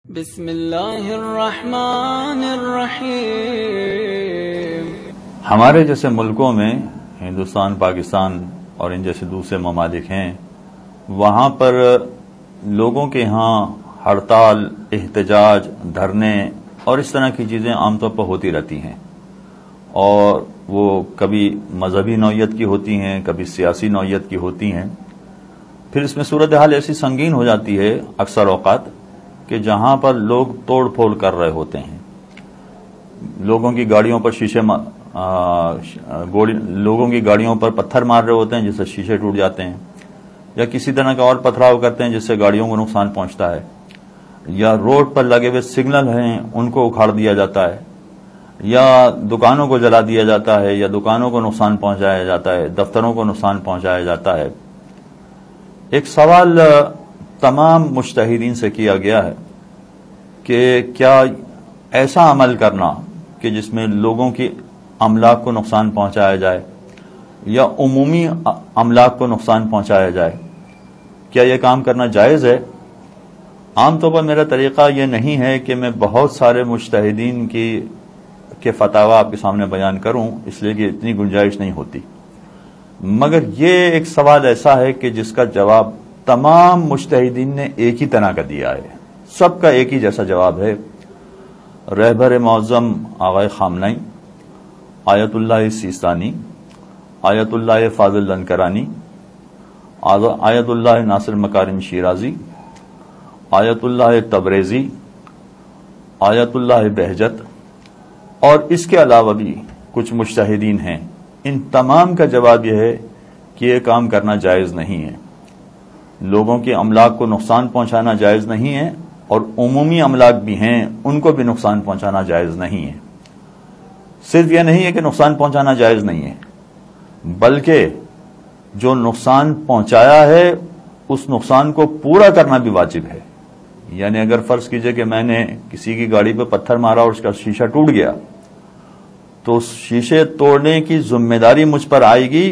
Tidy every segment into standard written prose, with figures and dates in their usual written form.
بسم اللہ الرحمن الرحیم۔ ہمارے جیسے ملکوں میں ہندوستان، پاکستان اور ان جیسے دوسرے ممالک ہیں، وہاں پر لوگوں کے ہاں ہڑتال، احتجاج، دھرنے اور اس طرح کی چیزیں عام طور پر ہوتی رہتی ہیں، اور وہ کبھی مذہبی نوعیت کی ہوتی ہیں، کبھی سیاسی نوعیت کی ہوتی ہیں۔ پھر اس میں صورتحال ایسی سنگین ہو جاتی ہے اکثر اوقات کہ جہاں پر لوگ توڑ پھوڑ کر رہے ہوتے ہیں، لوگوں کی گاڑیوں پر لوگوں کی گاڑیوں پر پتھر مار رہے ہوتے ہیں جس سے شیشے ٹوٹ جاتے ہیں، یا کسی طرح کا اور پتھراؤ کرتے ہیں جس سے گاڑیوں کو نقصان پہنچتا ہے، یا روڈ پر لگے ہوئے سگنل ہیں ان کو اکھاڑ دیا جاتا ہے، یا دکانوں کو جلا دیا جاتا ہے، یا دکانوں کو نقصان پہنچایا جاتا ہے، دفتروں کو نقصان پہنچایا جاتا ہے۔ ایک سوال تمام مجتہدین سے کیا گیا ہے کہ کیا ایسا عمل کرنا کہ جس میں لوگوں کی املاک کو نقصان پہنچایا جائے یا عمومی املاک کو نقصان پہنچایا جائے، کیا یہ کام کرنا جائز ہے؟ عام طور پر میرا طریقہ یہ نہیں ہے کہ میں بہت سارے مجتہدین کے فتاوی آپ کے سامنے بیان کروں، اس لیے کہ اتنی گنجائش نہیں ہوتی، مگر یہ ایک سوال ایسا ہے کہ جس کا جواب تمام مجتہدین نے ایک ہی طرح کا دیا ہے، سب کا ایک ہی جیسا جواب ہے۔ رہبر معظم آغائے خامنئی، آیت اللہ سیستانی، آیت اللہ فاضل لنکرانی، آیت اللہ ناصر مکارم شیرازی، آیت اللہ تبریزی، آیت اللہ بہجت، اور اس کے علاوہ بھی کچھ مجتہدین ہیں، ان تمام کا جواب یہ ہے کہ یہ کام کرنا جائز نہیں ہے، لوگوں کے املاک کو نقصان پہنچانا جائز نہیں ہے، اور عمومی املاک بھی ہیں ان کو بھی نقصان پہنچانا جائز نہیں ہے۔ صرف یہ نہیں ہے کہ نقصان پہنچانا جائز نہیں ہے، بلکہ جو نقصان پہنچایا ہے اس نقصان کو پورا کرنا بھی واجب ہے۔ یعنی اگر فرض کیجئے کہ میں نے کسی کی گاڑی پہ پتھر مارا اور اس کا شیشہ ٹوٹ گیا، تو اس شیشے توڑنے کی ذمہ داری مجھ پر آئے گی،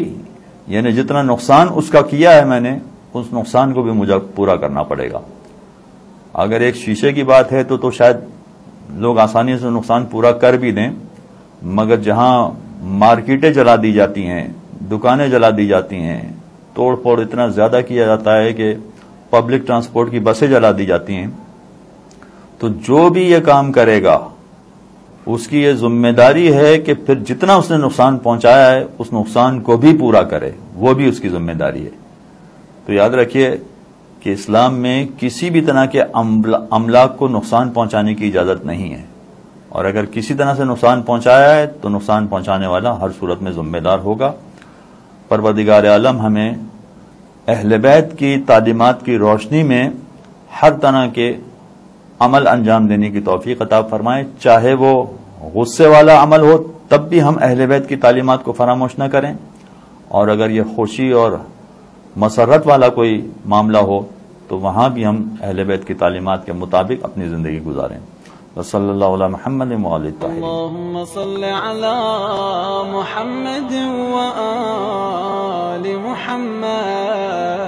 یعنی جتنا نقصان اس کا کیا ہے میں نے، اس نقصان کو بھی مجھے پورا کرنا پڑے گا۔ اگر ایک شیشے کی بات ہے تو شاید لوگ آسانی سے نقصان پورا کر بھی دیں، مگر جہاں مارکیٹیں جلا دی جاتی ہیں، دکانیں جلا دی جاتی ہیں، توڑ پھوڑ اتنا زیادہ کیا جاتا ہے کہ پبلک ٹرانسپورٹ کی بسیں جلا دی جاتی ہیں، تو جو بھی یہ کام کرے گا اس کی یہ ذمہ داری ہے کہ پھر جتنا اس نے نقصان پہنچایا ہے اس نقصان کو بھی پورا کرے، وہ بھی اس کی ذمہ داری ہے۔ تو یاد رکھیے کہ اسلام میں کسی بھی طرح کے املاک کو نقصان پہنچانے کی اجازت نہیں ہے، اور اگر کسی طرح سے نقصان پہنچایا ہے تو نقصان پہنچانے والا ہر صورت میں ذمہ دار ہوگا۔ پروردگار عالم ہمیں اہل بیت کی تعلیمات کی روشنی میں ہر طرح کے عمل انجام دینے کی توفیق عطا فرمائے، چاہے وہ غصے والا عمل ہو تب بھی ہم اہل بیت کی تعلیمات کو فراموش نہ کریں، اور اگر یہ خوشی اور مسرت والا کوئی معاملہ ہو تو وہاں بھی ہم اہل بیت کی تعلیمات کے مطابق اپنی زندگی گزاریں۔ وصلی اللہ علی محمد وآلہ الطاہرین۔ اللہم صل علی محمد وآل محمد۔